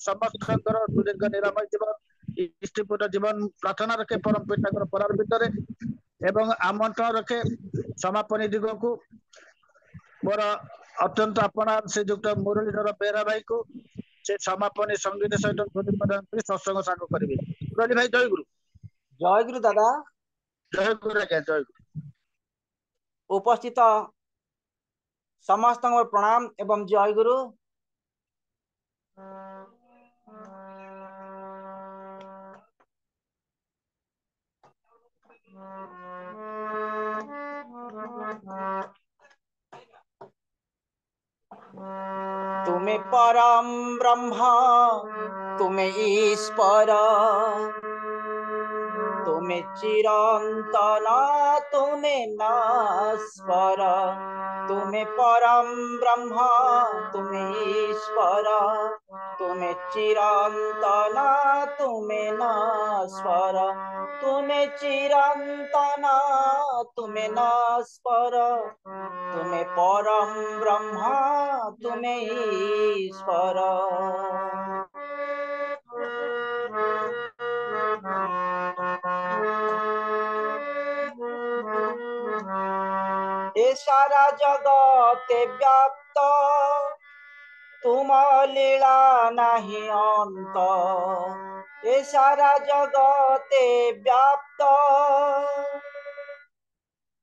Speaker 1: समस्त सुदीर्घ निरामय जीवन इष्टपुट जीवन प्रार्थना रखे परम पिता परार भितर एवं आमंत्रण रखे समापनी दिग को मोर अत्यंत अपना से युक्त मुरलीधर बेहरा भाई को से समापनी संगीत सहित सत्संग साग करेंगे। मुरली भाई जय गुरु।
Speaker 3: जय गुरु दादा।
Speaker 1: जय गुरु आज्ञा जय गुरु।
Speaker 3: उपस्थित समस्त प्रणाम एवं जय गुरु। तुम्हें परम ब्रह्मा तुम्हें ईश्वर तुम्हें चिरंतन तुम्हें नास्पर तुम्हें परम ब्रह्मा तुम्हें ईश्वर तुम्हें चिरंतन तुम्हें नास्पर तुम्हें चिरंतन तुम्हें नास्पर तुम्हें परम ब्रह्मा तुम्हें ईश्वर। ए सारा जगते व्याप्त तुम लीला नहीं अंत ए सारा जगते व्याप्त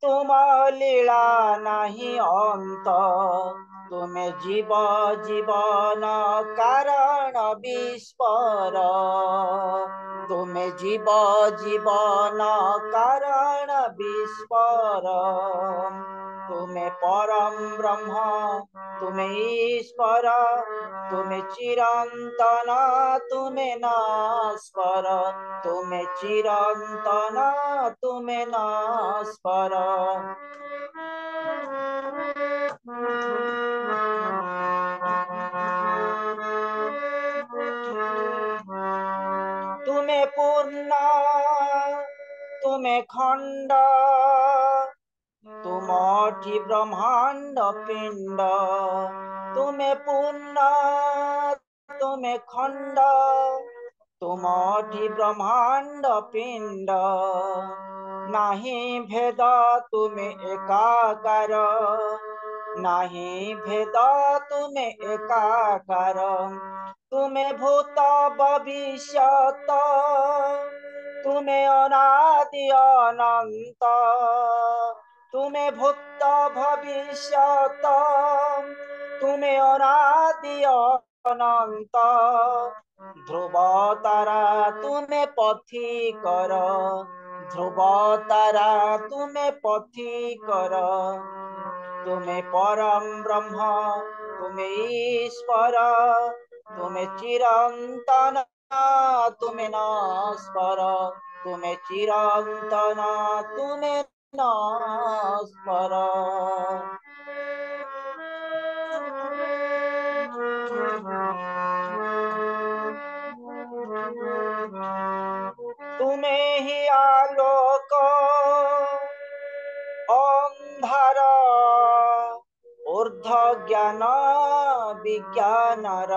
Speaker 3: तुम लीला नहीं अंत तुम्हें जीव जीवन कारण विस्पर तुम्हें जीव जीवन कारण विस्पर तुम्हें परम ब्रह्म तुम्हें ईश्वर तुम्हें चिरंतन तुम्हें नास्पर तुम्हें चिरंतन तुम्हें नास्पर। तुम्हें पूर्ण तुम्हें खंड तुमठी ब्रह्मांड पिंड तुम्हें पूर्ण तुम्हें खंड तुमठी ब्रह्मांड पिंड नहीं भेद तुम्हें एकाकार नहीं भेद तुम्हें एकाकार तुम्हें भूत भविष्यत तुम्हें अनादि अनंत तुम्हें भूत भविष्यत तुम्हें अनादि अनंत ध्रुव तारा तुम्हें पथि कर ध्रुव तारा तुम्हें पथि कर तुम्हें परम ब्रह्म तुम्हें ईश्वर तुम्हें चिरंतन तुम्हें नास्पर तुम्हें चिरंतन तुम्हें नास्पर। तुम्हें ही आलोक अंधार ऊर्ध ज्ञान विज्ञानर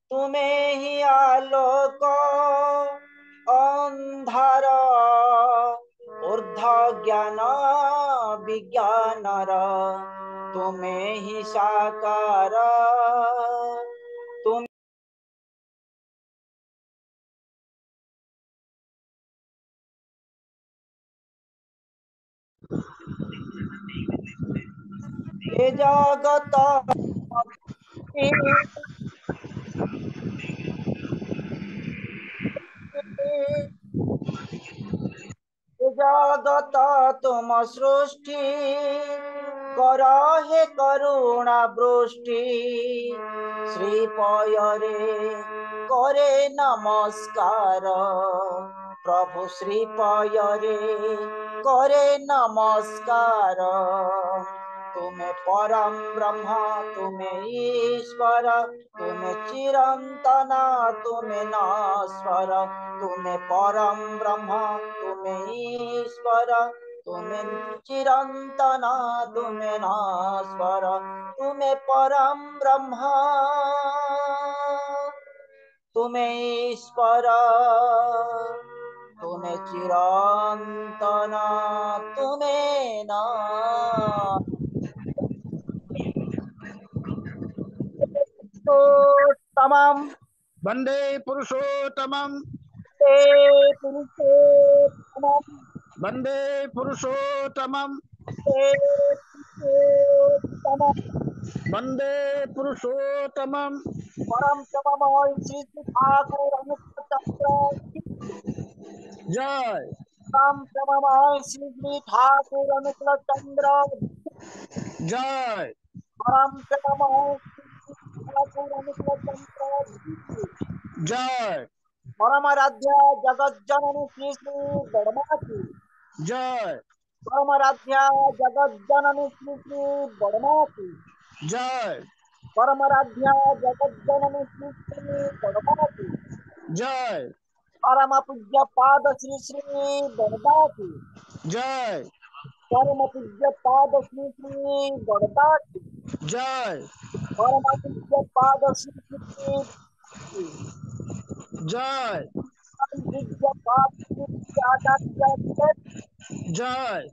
Speaker 3: तुम्हें ही आलोक अंधार ऊर्ध ज्ञान विज्ञानर तुम्हें ही साकार तुम ए जगत जगत तुम सृष्टि कर हे करुणा वृष्टि श्रीपयरे करे नमस्कार प्रभु श्रीपयरे करे नमस्कार तुम्हें परम ब्रह्म तुम्हें ईश्वर तुम्हें चिरंतन तुम्हें नास्वर तुम्हें परम ब्रह्म तुम्हें ईश्वर तुम्हें चिरंतन तुम्हें नास्वर तुम्हें परम ब्रह्म तुम्हें ईश्वर तुम्हें चिरंतन तुम्हें ना पुरुषोत्तमम्
Speaker 1: वंदे पुरुषोत्तमं
Speaker 3: ते पुरुषोत्तमम्
Speaker 1: वंदे पुरुषोत्तमं
Speaker 3: ते पुरुषोत्तमम्
Speaker 1: वंदे पुरुषोत्तमं
Speaker 3: परम तममय श्री श्री ठाकुर अनुचंद्र
Speaker 1: जय
Speaker 3: परम तममय श्री श्री ठाकुर अनुचंद्र
Speaker 1: जय
Speaker 3: परम तममय श्री श्री ठाकुर अनुचंद्र
Speaker 1: जय
Speaker 3: परमाराध्य जगत जननी श्री श्री बड़माती
Speaker 1: जय
Speaker 3: परमाराध्य जगत जननी श्री श्री बड़माती
Speaker 1: जय
Speaker 3: परमाराध्य जगत जननी श्री श्री बड़माती
Speaker 1: जय
Speaker 3: परम पूज्य पाद श्री श्री बड़दाती
Speaker 1: जय
Speaker 3: परम पूज्य पाद श्री श्री बड़दाती
Speaker 1: जय
Speaker 3: परम पूज्य पाद श्री श्री
Speaker 1: जय
Speaker 3: परम पूज्य पाद श्री श्री आचार्य
Speaker 1: जय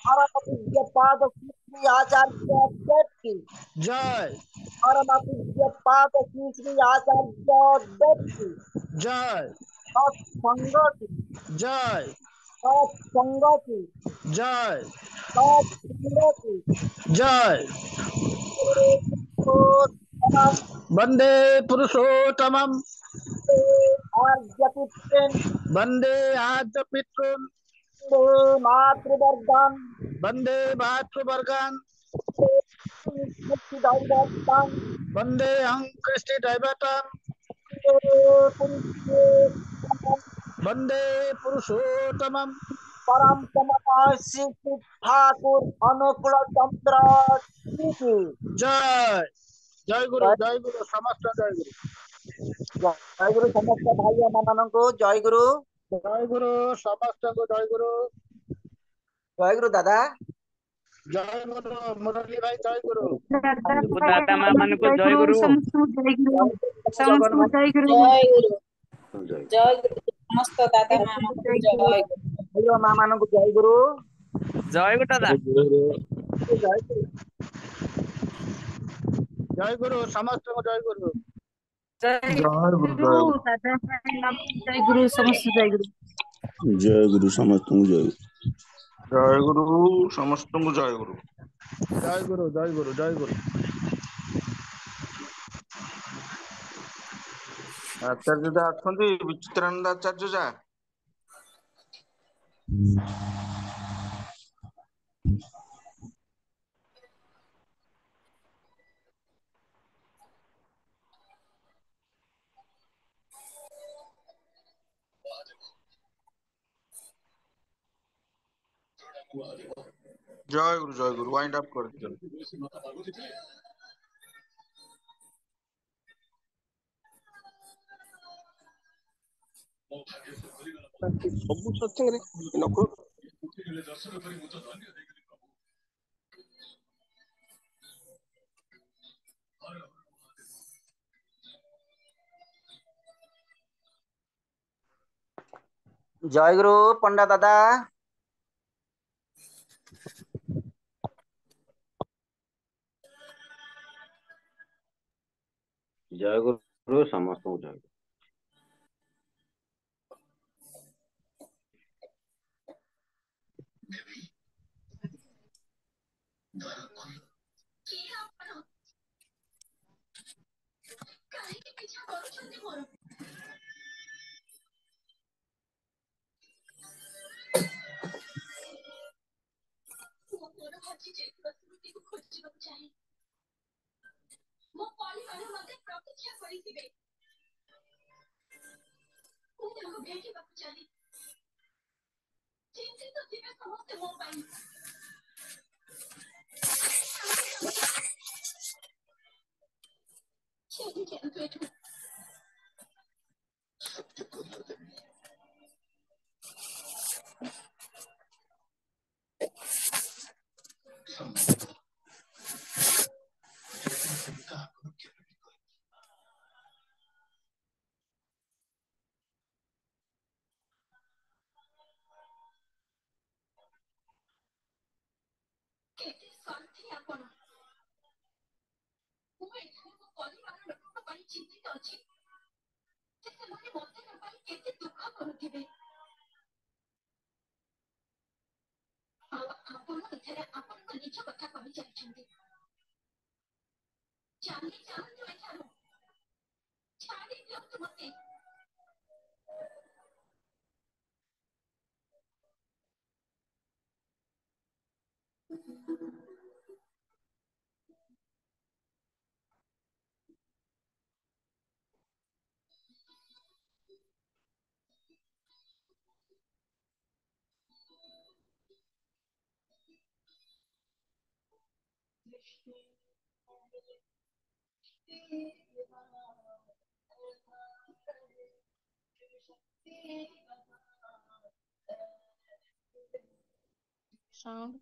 Speaker 3: परम पूज्य पाद श्री श्री आचार्य की
Speaker 1: जय
Speaker 3: परम पूज्य पाद श्री श्री आचार्य की
Speaker 1: जय
Speaker 3: सत्संग की
Speaker 1: जय
Speaker 3: सत्संग की
Speaker 1: जय
Speaker 3: सत्संग की
Speaker 1: जय
Speaker 3: पुरुषोत्तमं
Speaker 1: वंदे पुरुषोत्तमं
Speaker 3: आर्यपुत्रं
Speaker 1: वंदे आद्य पितृन्
Speaker 3: मातृवर्गं
Speaker 1: वंदे भातृवर्गान्
Speaker 3: मुक्तिदायकं
Speaker 1: वंदे अहं कृष्टि दैवतम्
Speaker 3: पुरुषोत्तमं
Speaker 1: वंदे पुरुषोत्तमं
Speaker 3: परम तमः श्री श्री ठाकुर अनुकूल चंद्र की
Speaker 1: जय जय गुरु समस्त जय गुरु
Speaker 3: जय गुरु समस्त भाई ମାନଙ୍କୁ जय गुरु
Speaker 1: समस्त को जय
Speaker 3: गुरु दादा
Speaker 1: गुरु मुरली भाई जय गुरु
Speaker 4: दादा माँ मन को जय गुरु
Speaker 3: जगन्नाथ
Speaker 4: जय गुरु
Speaker 5: जय गुरु जय गुरु समस्त दादा मामा को जय गुरु
Speaker 3: भाई माँ ମାନଙ୍କୁ जय गुरु
Speaker 4: जय गुरु दादा
Speaker 3: जय गुरु
Speaker 1: जय गुरु समस्त को जय गुरु
Speaker 4: जय गुरु दादा जय गुरु समस्त जय गुरु
Speaker 6: जय गुरु समस्त जय
Speaker 7: जय गुरु समस्त जय गुरु
Speaker 1: जय गुरु जय गुरु जय गुरु
Speaker 7: आचार्य जा अछंती विचित्रानंद आचार्य जा जय गुरु वाइंड अप कर दिया
Speaker 6: ସବୁ ସତ୍ସଙ୍ଗରେ ନକଳୁ
Speaker 3: जय गुरु पंडा दादा
Speaker 2: जय गुरु समस्त जय
Speaker 8: ଆପଣ ମୁଁ ଏଠାରେ ମୋ ପରିବାର ଲୋକଙ୍କ ପାଇଁ ଚିନ୍ତିତ ଅଛି Sound